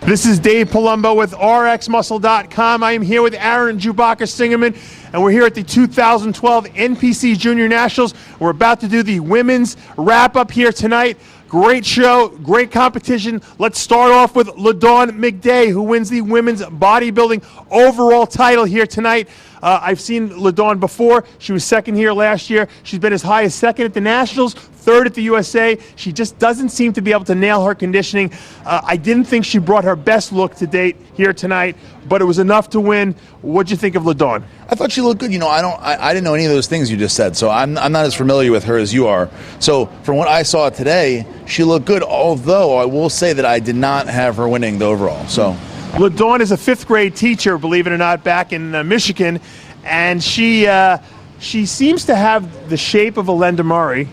This is Dave Palumbo with RxMuscle.com. I am here with Aaron Chewbacca Singerman, and we're here at the 2012 NPC Jr. Nationals. We're about to do the women's wrap-up here tonight. Great show, great competition. Let's start off with LaDawn McDay, who wins the women's bodybuilding overall title here tonight. I've seen LaDawn before. She was second here last year. She's been as high as second at the Nationals, third at the USA. She just doesn't seem to be able to nail her conditioning. I didn't think she brought her best look to date here tonight, but it was enough to win. What'd you think of LaDawn? I thought she looked good. You know, I didn't know any of those things you just said, so I'm not as familiar with her as you are. So from what I saw today, she looked good, although I will say that I did not have her winning the overall. So LaDawn is a fifth grade teacher, believe it or not, back in Michigan, and she seems to have the shape of a Linda Murray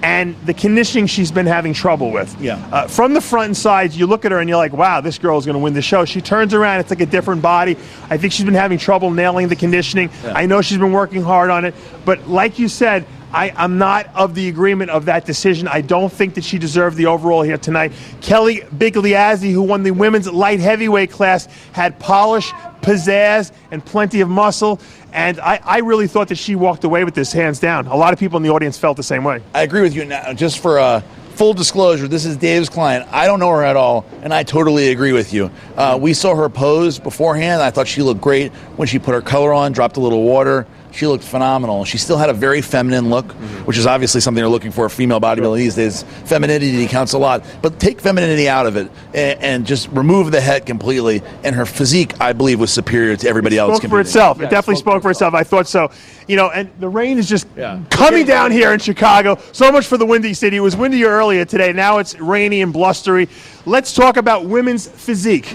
and the conditioning she's been having trouble with. Yeah. From the front and sides, you look at her and you're like, wow, this girl is going to win the show. She turns around, it's like a different body. I think she's been having trouble nailing the conditioning. Yeah. I know she's been working hard on it, but like you said, I'm not of the agreement of that decision. I don't think that she deserved the overall here tonight. Kelly Bigliazzi, who won the women's light heavyweight class, had polish, pizzazz, and plenty of muscle. And I really thought that she walked away with this hands down. A lot of people in the audience felt the same way. I agree with you. Now, just for full disclosure, this is Dave's client. I don't know her at all, and I totally agree with you. We saw her pose beforehand. I thought she looked great when she put her color on, dropped a little water. She looked phenomenal. She still had a very feminine look, which is obviously something you're looking for a female bodybuilder these days. Femininity counts a lot. But take femininity out of it and just remove the head completely. And her physique, I believe, was superior to everybody else. It spoke for itself. It definitely spoke for itself. I thought so. You know, and the rain is just coming down here in Chicago. So much for the Windy City. It was windy earlier today. Now it's rainy and blustery. Let's talk about women's physique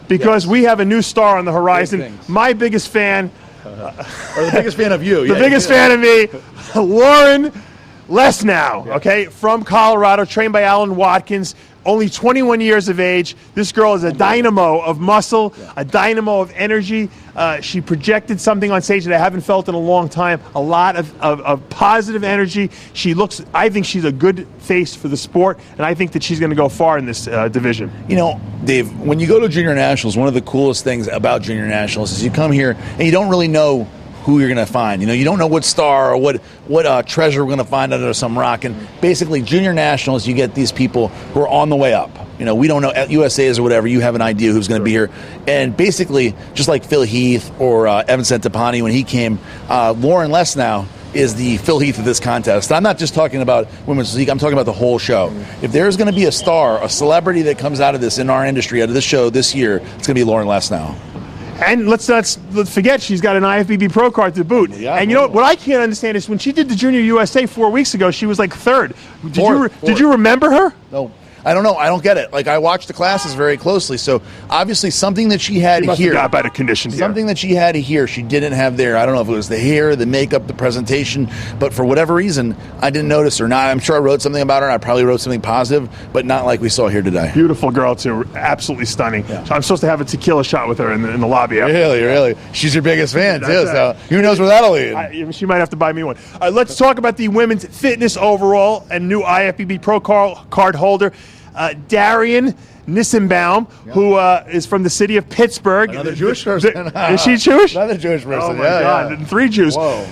because we have a new star on the horizon. My biggest fan. Or the biggest fan of you. The biggest fan of me, Lauren Lesnow, okay, from Colorado, trained by Alan Watkins, only 21 years of age. This girl is a dynamo of muscle, a dynamo of energy. She projected something on stage that I haven't felt in a long time, a lot of positive energy. She looks, I think she's a good face for the sport, and I think that she's going to go far in this division. You know, Dave, when you go to Junior Nationals, one of the coolest things about Junior Nationals is you come here and you don't really know who you're going to find. You know, you don't know what star or what treasure we're going to find under some rock. And basically, Junior Nationals, you get these people who are on the way up. You know, we don't know, at USA's or whatever, you have an idea who's going to be here. And basically, just like Phil Heath or Evan Centopani when he came, Lauren Lesnow is the Phil Heath of this contest. I'm not just talking about women's physique, I'm talking about the whole show. If there's going to be a star, a celebrity that comes out of this in our industry, out of this show this year, it's going to be Lauren Lesnow. And let's forget she's got an IFBB Pro card to boot. Yeah, and you know what I can't understand is when she did the Junior USA 4 weeks ago, she was like third. Did you remember her? No. I don't know. I don't get it. Like, I watched the classes very closely, so obviously something that she had here. Got better condition here. Something that she had here she didn't have there. I don't know if it was the hair, the makeup, the presentation, but for whatever reason, I didn't notice her. Now, I'm sure I wrote something about her, and I probably wrote something positive, but not like we saw here today. Beautiful girl, too. Absolutely stunning. Yeah. So I'm supposed to have a tequila shot with her in the lobby. Really? She's your biggest fan, too, so who knows where that'll lead. She might have to buy me one. Let's talk about the women's fitness overall and new IFBB Pro card holder. Darian Nissenbaum, who is from the city of Pittsburgh. Another Jewish person. Is she Jewish? Another Jewish person. Oh, my God. Yeah. 3 Jews. Whoa.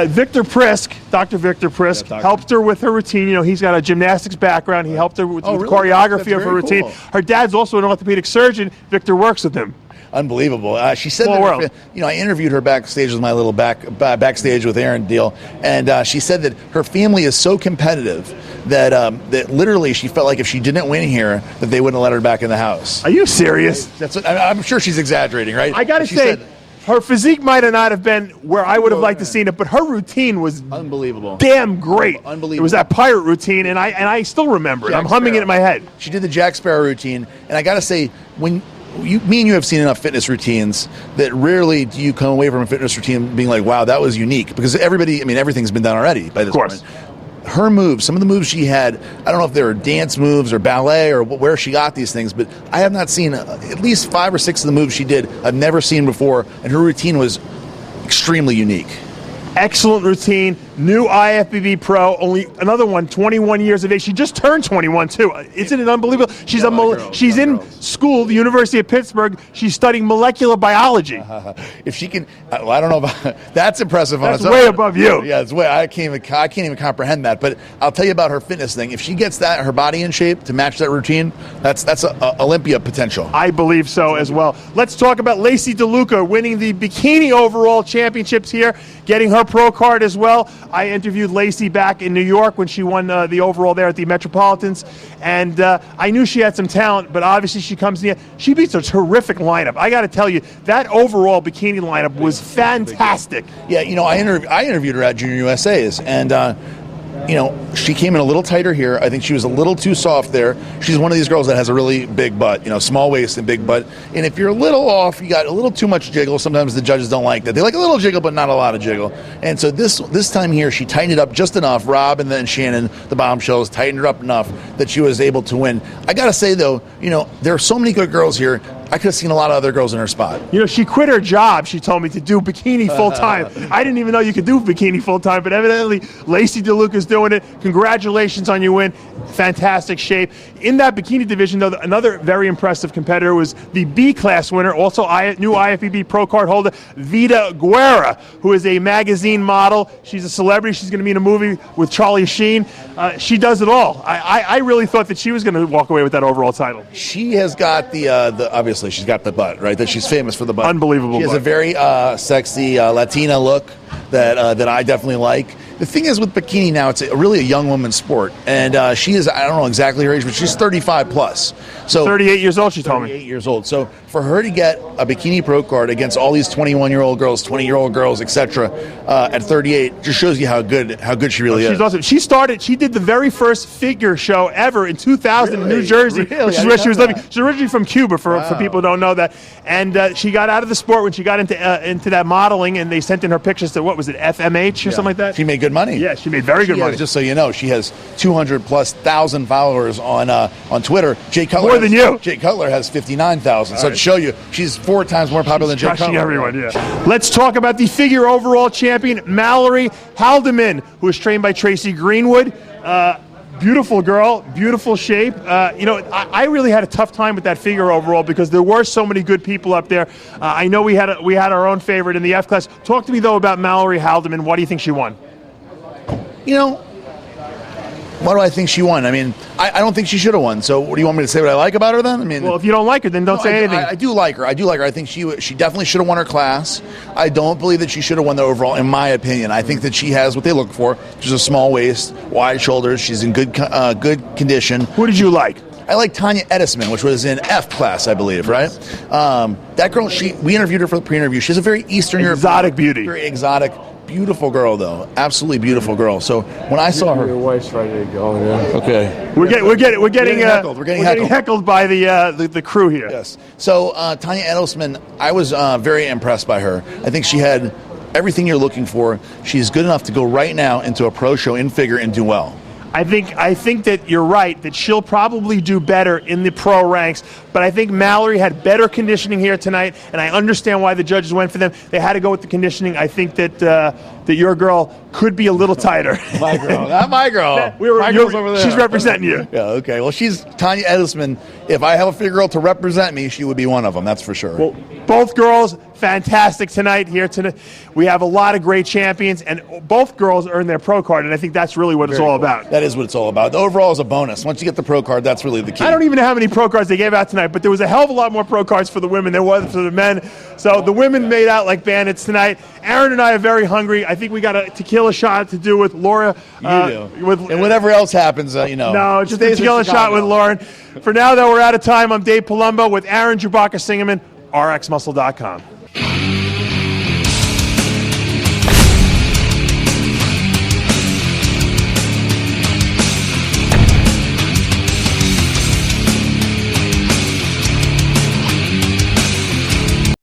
Victor Prisk, Dr. Victor Prisk, helped her with her routine. You know, he's got a gymnastics background. He helped her with the choreography of her routine. Cool. Her dad's also an orthopedic surgeon. Victor works with him. Unbelievable. She said that, you know, I interviewed her backstage with my little backstage with Aaron deal, and she said that her family is so competitive that that literally she felt like if she didn't win here, that they wouldn't let her back in the house. Are you serious? That's what, I'm sure she's exaggerating, right? I got to say, her physique might have not have been where I would have liked to seen it, but her routine was unbelievable, damn great. Unbelievable. It was that pirate routine, and I still remember it. I'm humming it in my head. She did the Jack Sparrow routine, and I got to say, when me and you have seen enough fitness routines that rarely do you come away from a fitness routine being like, wow, that was unique. Because everything's been done already by this point. Her moves, some of the moves she had, I don't know if they were dance moves or ballet or where she got these things, but I have not seen at least 5 or 6 of the moves she did I've never seen before, and her routine was extremely unique. Excellent routine. new IFBB pro, only another one, 21 years of age. She just turned 21 too. Isn't it unbelievable? She's she's in school, the University of Pittsburgh. She's studying molecular biology. If she can, well, I don't know about that's impressive. That's way above you. Yeah, it's way. I can't even comprehend that. But I'll tell you about her fitness thing. If she gets her body in shape to match that routine, that's a Olympia potential. I believe so as well. Let's talk about Lacey DeLuca winning the bikini overall championships here, getting her pro card as well. I interviewed Lacey back in New York when she won the overall there at the Metropolitans, and I knew she had some talent, but obviously she comes in. She beats a terrific lineup. I got to tell you, that overall bikini lineup was fantastic. Yeah, I interviewed her at Junior USA's, and she came in a little tighter here. I think she was a little too soft there. She's one of these girls that has a really big butt, small waist and big butt. And if you're a little off, you got a little too much jiggle. Sometimes the judges don't like that. They like a little jiggle, but not a lot of jiggle. And so this time here, she tightened it up just enough. Rob and then Shannon, the bombshells, tightened her up enough that she was able to win. I got to say, though, there are so many good girls here. I could have seen a lot of other girls in her spot. She quit her job, she told me, to do bikini full-time. I didn't even know you could do bikini full-time, but evidently Lacey DeLuca's doing it. Congratulations on your win. Fantastic shape. In that bikini division, though, another very impressive competitor was the B-class winner, also new IFBB Pro Card holder, Vida Guerra, who is a magazine model. She's a celebrity. She's going to be in a movie with Charlie Sheen. She does it all. I really thought that she was going to walk away with that overall title. She has got the obviously she's got the butt, right? That she's famous for the butt. Unbelievable. She has butt. a very sexy Latina look that I definitely like. The thing is with bikini now, it's really a young woman's sport, and she is, I don't know exactly her age, but she's 35 plus. So 38 years old, she told me. 38 years old. So for her to get a bikini pro card against all these 21-year-old girls, 20-year-old girls, etc., at 38, just shows you how good she really is. She's awesome. She did the very first figure show ever in 2000 in New Jersey, which is where she was living. She's originally from Cuba, for people who don't know that. And she got out of the sport when she got into that modeling, and they sent in her pictures to, what was it, FMH or something like that? She made good money. Yeah, she made very good money. Just so you know, she has 200,000+ followers on Twitter. Jay Cutler more than you. Jay Cutler has 59,000. So to show you, she's 4 times more popular than Jay Cutler. Crushing everyone. Yeah. Let's talk about the figure overall champion, Mallory Haldeman, who is trained by Tracy Greenwood. Beautiful girl, beautiful shape. I really had a tough time with that figure overall because there were so many good people up there. I know we had our own favorite in the F class. Talk to me though about Mallory Haldeman. Why do you think she won? Why do I think she won? I mean, I don't think she should have won. So what do you want me to say what I like about her then? I mean, well, if you don't like her, then don't say anything. I do like her. I think she definitely should have won her class. I don't believe that she should have won the overall, in my opinion. I think that she has what they look for. She's a small waist, wide shoulders. She's in good condition. Who did you like? I like Tanya Edisman, which was in F class, I believe, right? That girl, we interviewed her for the pre-interview. She's a very Eastern European, exotic beauty. Very exotic. Beautiful girl, though. Absolutely beautiful girl. So when I saw her, your wife's ready to go. Yeah. Okay, we're getting heckled. We're getting heckled by the crew here. Yes. So Tanya Edelsman, I was very impressed by her. I think she had everything you're looking for. She's good enough to go right now into a pro show in figure and do well. I think that you're right, that she'll probably do better in the pro ranks, but I think Mallory had better conditioning here tonight, and I understand why the judges went for them. They had to go with the conditioning. I think that your girl could be a little tighter. My girl, not my girl. My girl's over there. She's representing you. Yeah, okay. Well, she's Tanya Edisman. If I have a figure girl to represent me, she would be one of them, that's for sure. Well, both girls, fantastic tonight here tonight. We have a lot of great champions, and both girls earned their pro card, and I think that's really what it's all about. That is what it's all about. The overall is a bonus. Once you get the pro card, that's really the key. I don't even know how many pro cards they gave out tonight, but there was a hell of a lot more pro cards for the women than was for the men. So the women made out like bandits tonight. Aaron and I are very hungry. I think we got a tequila shot to do with Laura. You do. And whatever else happens, No, just a tequila shot with Lauren. For now, though, we're out of time. I'm Dave Palumbo with Aaron Singerman, RxMuscle.com.